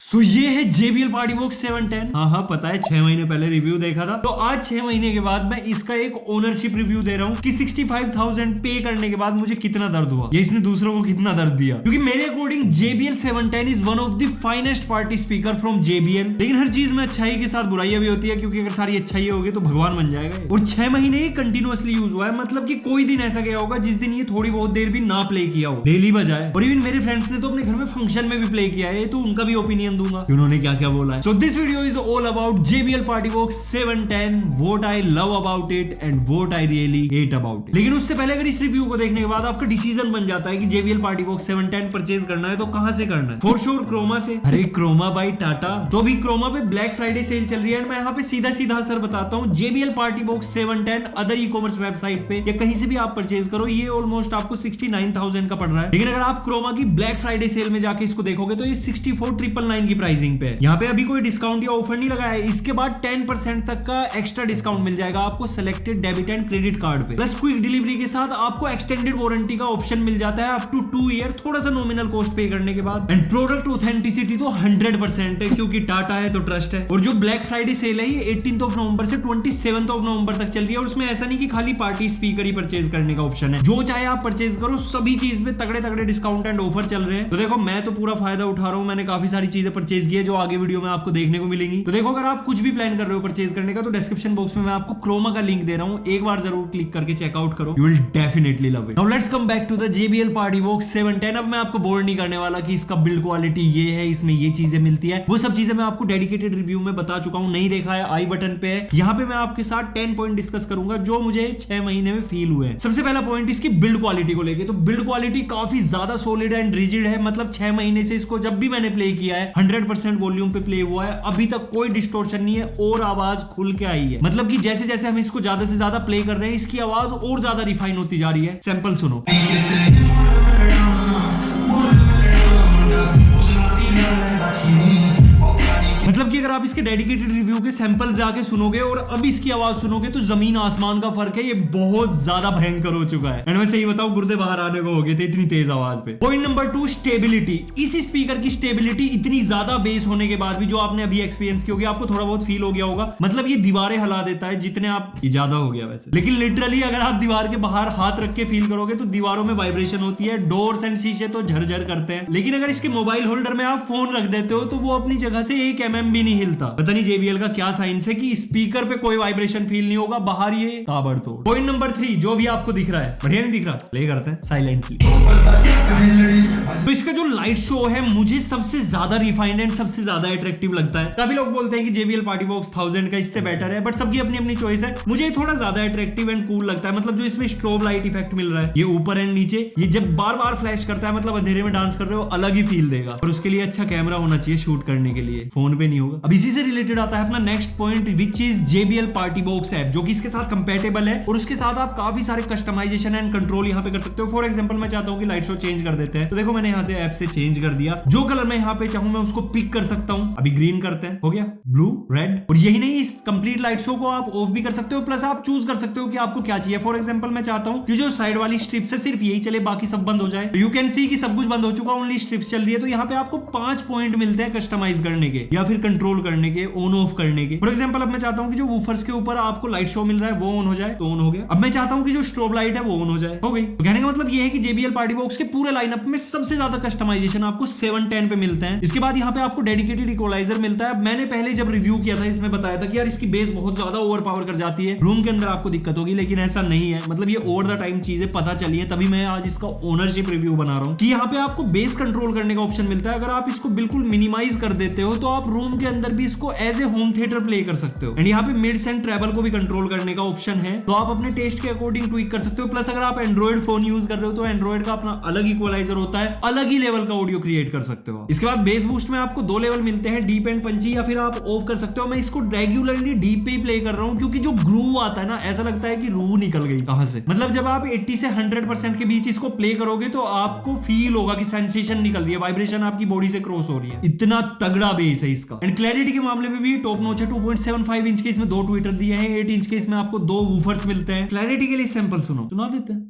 सो ये है JBL party box 710। हाँ पता है 6 महीने पहले रिव्यू देखा था, तो आज 6 महीने के बाद मैं इसका एक ओनरशिप रिव्यू दे रहा हूँ कि 65,000 पे करने के बाद मुझे कितना दर्द हुआ या इसने दूसरों को कितना दर्द दिया। क्योंकि मेरे according JBL 710 is one of the finest party speaker from JBL। लेकिन हर चीज में अच्छाई के साथ बुराइयां भी होती है, क्योंकि अगर सारी अच्छाई होगी तो भगवान बन जाएगा। और 6 महीने ही कंटिन्यूअसली यूज हुआ है, मतलब कि कोई दिन ऐसा गया होगा जिस दिन ये थोड़ी बहुत देर भी ना प्ले किया हो, डेली बजाए। और इवन मेरे फ्रेंड्स ने तो अपने घर में फंक्शन में भी प्ले किया है, तो उनका भी ओपिनियन दूंगा कि उन्होंने क्या बोला है। So this video is all about JBL Party Box 710, what I love about it and what I really hate about it। लेकिन उससे पहले अगर इस रिव्यू को देखने के बाद आपका डिसीजन बन जाता है कि JBL Party Box 710 परचेज करना है, तो कहां से करना है? फॉर श्योर क्रोमा से। अरे क्रोमा बाई टाटा। तो अभी क्रोमा पे ब्लैक फ्राइडे सेल चल रही है। मैं यहाँ पे सीधा असर बताता हूँ, JBL Party Box 710 other ecommerce website पे या कहीं से भी आप परचेज करो, ये ऑलमोस्ट आपको 69,000 का पड़ रहा है। लेकिन अगर आप क्रोमा की ब्लैक फ्राइडे सेल में जाके इसको देखोगे तो ये 64,999 की प्राइसिंग पे है। यहाँ पे अभी कोई डिस्काउंट या ऑफर नहीं लगाया है। इसके बाद 10% तक का एक्स्ट्रा डिस्काउंट मिल जाएगा आपको selected debit and credit card पे। प्लस क्विक डिलीवरी के साथ आपको एक्सटेंडेड वारंटी का ऑप्शन मिल जाता है अप टू 2 ईयर, थोड़ा सा नॉमिनल कॉस्ट पे करने के बाद। एंड प्रोडक्ट ऑथेंटिसिटी तो 100% है, क्योंकि टाटा है तो ट्रस्ट है। और जो ब्लैक फ्राइडे सेल है ये 18 नवंबर से 27 नवंबर तक चल रही है। और उसमें ऐसा नहीं कि खाली पार्टी स्पीकर ही परचेज करने का ऑप्शन है, जो चाहे आप परचेज करो। सभी चीज में तगड़े डिस्काउंट एंड ऑफर चल रहे हैं। तो देखो मैं तो पूरा फायदा उठा रहा हूँ, मैंने काफी सारी चीजें परचेज की है जो आगे वीडियो में आपको देखने को मिलेंगी। तो देखो अगर आप कुछ भी प्लान कर रहे हो परचेज करने का, तो डिस्क्रिप्शन बॉक्स में मैं आपको क्रोमा का लिंक दे रहा हूं, एक बार जरूर क्लिक करके चेकआउट करो, you will definitely love it. Now let's come back to the JBL party box 710। अब मैं आपको बोर नहीं करने वाला कि इसका बिल्ड क्वालिटी ये है, इसमें ये चीजें मिलती है, वो सब चीजें मैं आपको डेडिकेटेड रिव्यू में बता चुका हूं। नहीं देखा है आई बटन पे है। यहाँ पे मैं आपके साथ 10 पॉइंट डिस्कस करूंगा जो मुझे 6 महीने में फील हुए। सबसे पहला पॉइंट इसकी बिल्ड क्वालिटी को लेके। तो बिल्ड क्वालिटी काफी ज्यादा सॉलिड एंड रिजिड है। मतलब 6 महीने से इसको जब भी मैंने प्ले किया है 100% वॉल्यूम पे प्ले हुआ है, अभी तक कोई डिस्टॉर्शन नहीं है और आवाज खुल के आई है। मतलब कि जैसे जैसे हम इसको ज्यादा से ज्यादा प्ले कर रहे हैं, इसकी आवाज और ज्यादा रिफाइन होती जा रही है। सैंपल सुनो। मतलब कि अगर आप इसके डेडिकेटेड रिव्यू के सैंपल जाके सुनोगे और अब इसकी आवाज सुनोगे तो जमीन आसमान का फर्क है। ये बहुत ज्यादा भयंकर हो चुका है। एंड मैं सही बताऊं, गुर्दे बाहर आने को हो गए थे, इतनी तेज आवाज पे। Point number 2, stability. इस स्पीकर की स्टेबिलिटी इतनी ज्यादा बेस होने के बाद भी, जो आपने अभी एक्सपीरियंस की होगी, आपको थोड़ा बहुत फील हो गया होगा। मतलब ये दीवारें हिला देता है जितने आप, ये ज्यादा हो गया वैसे, लेकिन लिटरली अगर आप दीवार के बाहर हाथ रख के फील करोगे तो दीवारों में वाइब्रेशन होती है। डोर्स एंड शीशे तो झरझर करते हैं। लेकिन अगर इसके मोबाइल होल्डर में आप फोन रख देते हो तो वो अपनी जगह से 1 mm भी नहीं हिलता। पता नहीं JBL का क्या साइंस है कि स्पीकर पे कोई वाइब्रेशन फील नहीं होगा, बाहर ये ताबड़तोड़। पॉइंट नंबर 3, जो भी आपको दिख रहा है, बढ़िया नहीं दिख रहा, प्ले करते हैं साइलेंटली। तो इसका जो लाइट शो है मुझे सबसे ज्यादा रिफाइंड एंड सबसे ज्यादा अट्रैक्टिव लगता है। काफी लोग बोलते हैं कि JBL पार्टी बॉक्स 1000 का इससे बेटर है, बट सबकी अपनी अपनी चॉइस है। मुझे थोड़ा ज्यादा अट्रैक्टिव एंड कूल लगता है। मतलब जो इसमें स्ट्रोब लाइट इफेक्ट मिल रहा है, ये ऊपर एंड नीचे, ये जब बार बार फ्लैश करता है, मतलब अंधेरे में डांस कर रहे हो अलग ही फील देगा। और उसके लिए अच्छा कैमरा होना चाहिए शूट करने के लिए, फोन पे नहीं होगा। अब इसी से रिलेटेड आता है अपना next point, which is JBL party box app, जो कि इसके साथ कंपैटिबल है। और उसके साथ आप काफी सारे कस्टमाइजेशन एंड कंट्रोल यहाँ पे कर सकते हो। फॉर एग्जांपल मैं चाहता हूँ कि लाइट शो चेंज कर देते हैं, तो देखो मैंने यहाँ से ऐप से चेंज कर दिया। जो कलर मैं यहाँ पे चाहूँ मैं उसको पिक कर सकता हूँ। अभी ग्रीन करते हैं, हो गया ब्लू, रेड। और यही नहीं, इस कंप्लीट लाइट शो को आप ऑफ भी कर सकते हो। प्लस आप चूज कर सकते हो कि आपको क्या चाहिए। फॉर एग्जांपल मैं चाहता हूँ कि जो साइड वाली स्ट्रिप्स है सिर्फ यही चले, बाकी सब बंद हो जाए। यू कैन सी कि सब कुछ बंद हो चुका, ओनली स्ट्रिप्स चल रही है। तो यहाँ पे आपको 5 पॉइंट मिलते हैं कस्टमाइज करने के या फिर कंट्रोल करने के, ऑन ऑफ करने के। फॉर एग्जांपल अब मैं चाहता हूं कि जो वूफर्स के ऊपर आपको लाइट शो मिल रहा है वो ऑन हो जाए, तो ऑन हो गया। अब मैं चाहता हूं कि जो स्ट्रोब लाइट है वो ऑन हो जाए, हो गई। तो कहने का मतलब ये है कि JBL पार्टी बॉक्स के पूरे लाइनअप में सबसे ज्यादा कस्टमाइजेशन आपको 710 पे मिलते हैं। इसके बाद यहाँ पे आपको डेडिकेटेड इक्वलाइजर मिलता है। मैंने पहले जब रिव्यू किया था इसमें बताया था कि यार इसकी बेस बहुत ज्यादा ओवर पावर कर जाती है, रूम के अंदर आपको दिक्कत होगी, लेकिन ऐसा नहीं है। मतलब ये ओवर द टाइम चीजें पता चली है, तभी मैं आज इसका ओनरशिप रिव्यू बना रहा हूँ कि यहाँ पे आपको बेस कंट्रोल करने का ऑप्शन मिलता है। अगर आप इसको बिल्कुल मिनिमाइज कर देते हो तो आप रूम के अंदर भी इसको as a home theatre play कर सकते हो। एंड यहाँ पे मिड्स एंड ट्रेबल को भी कंट्रोल करने का ऑप्शन है, तो आप अपने टेस्ट के अकॉर्डिंग ट्विक कर सकते हो। प्लस अगर आप एंड्रॉइड फोन यूज कर रहे हो तो एंड्रॉइड का अपना अलग इक्वलाइजर होता है, अलग ही लेवल का ऑडियो क्रिएट कर सकते हो। इसके बाद बेस बूस्ट में आपको 2 लेवल मिलते हैं, डीप एंड पंची, या फिर आप ऑफ कर सकते हो। मैं इसको रेगुलरली डीप पे ही प्ले कर रहा हूँ, क्योंकि जो ग्रूव आता है ना, ऐसा लगता है कि रूह निकल गई कहां से। मतलब जब आप 80 से 100% के बीच इसको प्ले करोगे तो आपको फील होगा कि सेंसेशन निकल रही है, वाइब्रेशन आपकी बॉडी से क्रॉस हो रही है। इतना तगड़ा बेस है इसका। एंड क्लैरिटी के मामले में भी टॉप नॉच है। 2.75 इंच के इसमें 2 ट्विटर दिए हैं, 8 इंच के इसमें आपको 2 वूफर्स मिलते हैं। क्लैरिटी के लिए सैंपल सुना देते हैं।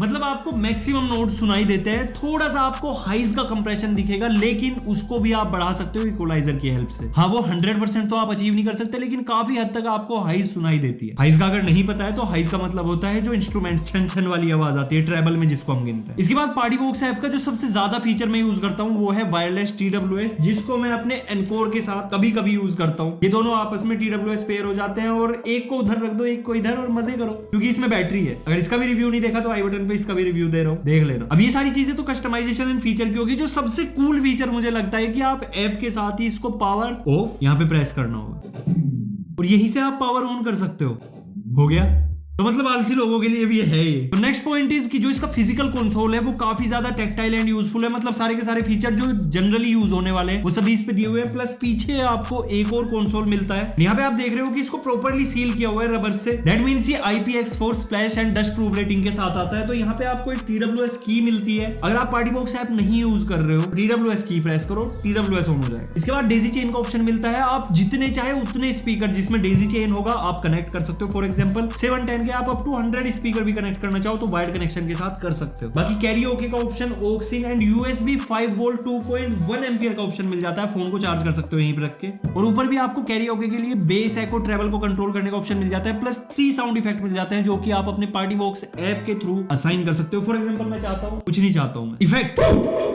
मतलब आप आपको मैक्सिमम नोट सुनाई देते हैं। थोड़ा सा आपको हाइज का कंप्रेशन दिखेगा, लेकिन उसको भी आप बढ़ा सकते हो इक्वलाइजर की हेल्प से। हाँ, वो 100% तो आप अचीव नहीं कर सकते, लेकिन काफी हद तक आपको हाइज सुनाई देती है। हाइज का अगर नहीं पता है तो हाइज का मतलब होता है जो इंस्ट्रूमेंट छन छन वाली आवाज आती है ट्रेबल में, जिसको हम गिनते हैं। इसके बाद पार्टी बॉक्स ऐप का जो सबसे ज्यादा फीचर मैं यूज करता हूँ वो है वायरलेस TWS, जिसको मैं अपने एनकोर के साथ कभी कभी यूज करता हूँ। ये दोनों आपस में TWS पेयर हो जाते हैं और एक को उधर रख दो, एक को इधर, और मजे करो, क्योंकि इसमें बैटरी है। अगर इसका भी रिव्यू नहीं देखा तो आई बटन पे इसका भी रिव्यू दे रहा हूँ, देख लेना। अब ये सारी चीजें तो कस्टमाइजेशन एंड फीचर की होगी। जो सबसे कूल फीचर मुझे लगता है कि आप ऐप के साथ ही इसको पावर ऑफ यहाँ पे प्रेस करना होगा और यहीं से आप पावर ऑन कर सकते हो गया। तो मतलब आलसी लोगों के लिए भी है ये। तो नेक्स्ट पॉइंट इज कि जो इसका फिजिकल कंसोल है वो काफी ज्यादा टेक्टाइल एंड यूजफुल है। मतलब सारे के सारे फीचर जो जनरली यूज होने वाले हैं वो सभी इस पे दिए हुए हैं। प्लस पीछे आपको एक और कंसोल मिलता है। यहाँ पे आप देख रहे हो कि इसको प्रॉपर्ली सील किया हुआ है रबर से। दैट मींस ये IPX4 splash and dust proof rating के साथ आता है। तो यहाँ पे आपको एक TWS की मिलती है। अगर आप पार्टी बॉक्स ऐप नहीं यूज कर रहे हो, TWS की प्रेस करो, TWS ऑन हो जाएगा। इसके बाद डेजी चेन का ऑप्शन मिलता है। आप जितने चाहे उतने स्पीकर जिसमें डेजी चेन होगा आप कनेक्ट कर सकते हो। फॉर एग्जाम्पल 710 के आप अप टू 100 स्पीकर भी कनेक्ट करना चाहो तो वायर्ड कनेक्शन के साथ कर सकते हो। बाकी कैरियोके का option, aux in and USB 5 volt 2.1 ampere का ऑप्शन मिल जाता है। फोन को चार्ज कर सकते हो यहीं पर रख के। और ऊपर भी आपको कैरियोके के लिए बेस, एको, ट्रेवल को कंट्रोल करने का ऑप्शन मिल जाता है। प्लस 3 साउंड इफेक्ट मिल जाते हैं जो कि आप अपने पार्टी बॉक्स ऐप के थ्रू असाइन कर सकते हो। फॉर एग्जांपल मैं चाहता हूं, कुछ नहीं चाहता हूं मैं, इफेक्ट,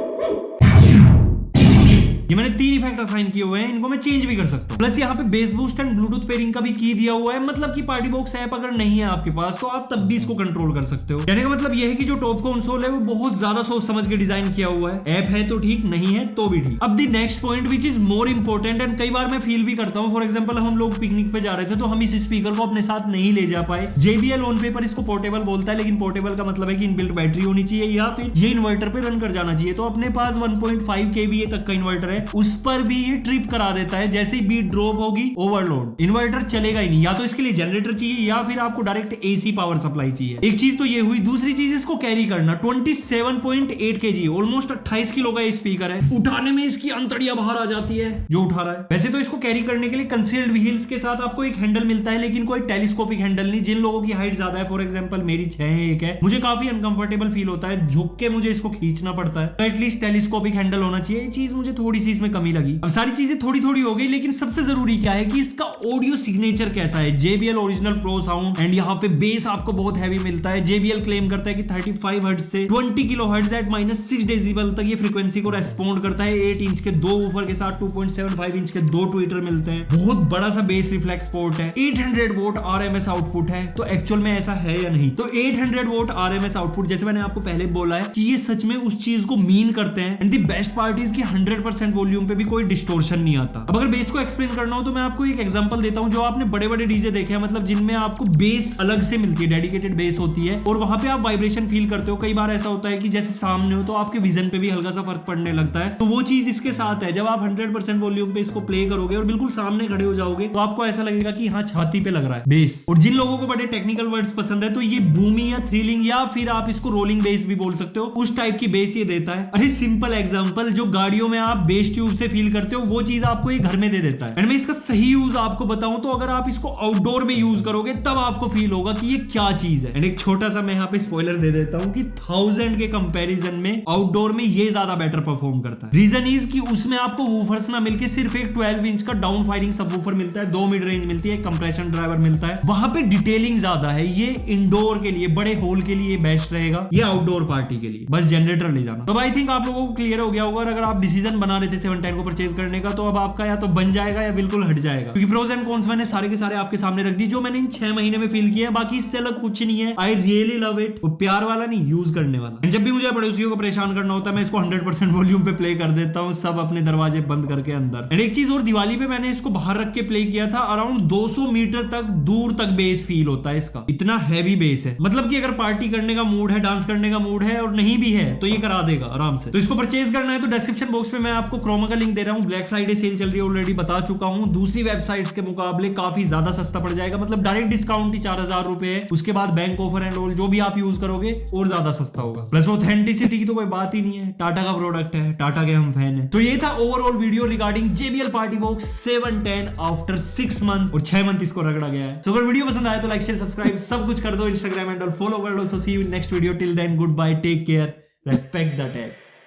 ये मैंने 3 इफेक्ट असाइन किए हुए हैं, इनको मैं चेंज भी कर सकता हूं। प्लस यहाँ पे base boost and Bluetooth pairing का भी की दिया हुआ है। मतलब कि पार्टी बॉक्स ऐप अगर नहीं है आपके पास तो आप तब भी इसको कंट्रोल कर सकते हो। कहने का मतलब यह है कि जो टॉप कंसोल है वो बहुत ज्यादा सोच समझ के डिजाइन किया हुआ है। ऐप है तो ठीक, नहीं है तो भी ठीक। अब the next point which is more important and कई बार मैं फील भी करता हूँ। फॉर एग्जाम्पल हम लोग पिकनिक पे जा रहे थे तो हम इस स्पीकर को अपने साथ नहीं ले जा पाए। JBL ऑन पेपर इसको पोर्टेबल बोलता है, लेकिन पोर्टेबल का मतलब है कि इनबिल्ट बैटरी होनी चाहिए या फिर ये इन्वर्टर पे रन कर जाना चाहिए। तो अपने पास 1.5 kVA तक का इन्वर्टर है, उस पर भी ये ट्रिप करा देता है। जैसे ही बीट ड्रॉप होगी, ओवरलोड, इन्वर्टर चलेगा ही नहीं। या तो इसके लिए जनरेटर चाहिए या फिर आपको डायरेक्ट AC पावर सप्लाई चाहिए। एक चीज तो ये हुई। दूसरी चीज इसको कैरी करना, 27.8 kg, ऑलमोस्ट 28 किलो का स्पीकर है। उठाने में इसकी अंतड़ियां बाहर आ जाती है जो उठा रहा है। वैसे तो इसको कैरी करने के लिए कंसील्ड व्हील्स के साथ आपको एक हैंडल मिलता है, लेकिन कोई टेलीस्कोपिक हैंडल नहीं। जिन लोगों की हाइट ज्यादा है, फॉर एग्जाम्पल मेरी 6'1" है, मुझे काफी अनकंफर्टेबल फील होता है, झुक के मुझे इसको खींचना पड़ता है। तो एटलीस्ट टेलीस्कोपिक हैंडल होना चाहिए। ये चीज मुझे थोड़ी सी इसमें कमी लगी। अब सारी चीजें थोड़ी थोड़ी हो गई, लेकिन सबसे जरूरी क्या है कि इसका ऑडियो सिग्नेचर कैसा है। JBL original pro sound and यहाँ पे बेस आपको बहुत हैवी मिलता है। JBL क्लेम करता है कि 35 हर्ट्ज से 20 किलोहर्ट्ज एट -6 डेसिबल तक ये फ्रीक्वेंसी को रेस्पॉन्ड करता है। 8 इंच के 2 वूफर के साथ 2.75 इंच के 2 ट्विटर मिलते हैं। बहुत बड़ा सा बेस रिफ्लेक्स पोर्ट है। 800 वोट RMS आउटपुट है। तो एक्चुअल में ऐसा है या नहीं? तो 800 वोट RMS आउटपुट, जैसे मैंने आपको पहले बोला है कि ये सच में उस चीज को मीन करते हैं। And the best part is कि 100% वॉल्यूम पे भी कोई डिस्टोर्शन नहीं आता। अब अगर बेस को एक्सप्लेन करना हो तो मैं आपको एक एग्जांपल देता हूं। जो आपने बड़े बड़े डीजे देखे हैं, मतलब जिनमें आपको बेस अलग से मिलती है, डेडिकेटेड बेस होती है, और वहां पे आप वाइब्रेशन फील करते हो। कई बार ऐसा होता है कि जैसे सामने हो तो आपके विजन पे भी हल्का सा फर्क पड़ने लगता है। तो वो चीज इसके साथ है। जब आप 100% वॉल्यूम पे इसको प्ले करोगे और बिल्कुल सामने खड़े हो जाओगे तो आपको ऐसा लगेगा कि हाँ, छाती पे लग रहा है बेस। और जिन लोगों को बड़े टेक्निकल वर्ड्स पसंद है तो ये बूमी या थ्रिलिंग या फिर आप इसको रोलिंग बेस भी बोल सकते हो, उस टाइप की बेस ये देता है। अरे सिंपल एग्जांपल, जो गाड़ियों में आप बेस ट्यूब से फील करते हो वो चीज आपको ये घर में दे देता है। एंड मैं इसका सही यूज आपको बताऊं तो अगर आप इसको आउटडोर में यूज करोगे तब आपको फील होगा कि ये क्या चीज है। एंड एक छोटा सा मैं यहाँ पे स्पॉइलर दे देता हूं कि 1000 के कंपैरिजन में आउटडोर में ये ज्यादा बेटर परफॉर्म करता है। रीजन इज कि उसमें आपको वूफर्स ना मिलके सिर्फ एक 12 इंच का डाउन फायरिंग सबवूफर मिलता है, 2 मिड रेंज मिलती है, कंप्रेशन ड्राइवर मिलता है। वहां पे डिटेलिंग ज्यादा है। ये इंडोर के लिए, बड़े होल के लिए बेस्ट रहेगा, ये आउटडोर पार्टी के लिए बस जनरेटर ले जाना। तो आई थिंक आप लोगों को क्लियर हो गया होगा। अगर आप डिसीजन बना रहे थे 710 को परचेज करने का, तो अब आपका या तो बन जाएगा या बिल्कुल हट जाएगा। क्योंकि प्रोज एंड कॉन्स मैंने सारे के सारे आपके सामने रख दी, जो मैंने इन 6 महीने में फील किया है। बाकी इससे अलग कुछ नहीं है। I really love it. वो प्यार वाला नहीं, यूज करने वाला। जब भी मुझे पड़ोसियों को परेशान करना होता है मैं इसको 100% वॉल्यूम पे प्ले कर देता हूँ, सब अपने दरवाजे बंद करके अंदर। एंड एक चीज और, दिवाली पे मैंने इसको बाहर रख के प्ले किया था। अराउंड 200 मीटर तक दूर तक बेस फील होता है इसका। इतना हैवी बेस है। मतलब कि अगर पार्टी करने का मूड है, डांस करने का मूड है और नहीं भी है तो ये करा देगा आराम से। तो इसको परचेज करना है तो डिस्क्रिप्शन बॉक्स पे मैं आपको क्रोमा का लिंक दे रहा हूँ। ब्लैक फ्राइडे सेल चल रही है, ऑलरेडी बता चुका हूँ। दूसरी वेबसाइट्स के मुकाबले काफी ज्यादा सस्ता पड़ जाएगा, मतलब डायरेक्ट डिस्काउंट ही 4000 रुपए है, उसके बाद बैंक ऑफर एंड ऑल जो भी आप यूज करोगे और ज्यादा सस्ता होगा। प्लस ऑथेंटिसिटी की तो कोई बात ही नहीं है, टाटा का प्रोडक्ट है, टाटा के हम फैन है। तो ये था overall video regarding JBL party box 710 after 6 month, और 6 मंथ इसको रगड़ा गया है। तो अगर वीडियो पसंद आया तो लाइक शेयर सब्सक्राइब सब कुछ कर दो, इंस्टाग्राम हैंडल फॉलो कर लो। So see you next video, till then good bye, take care, respect the tag.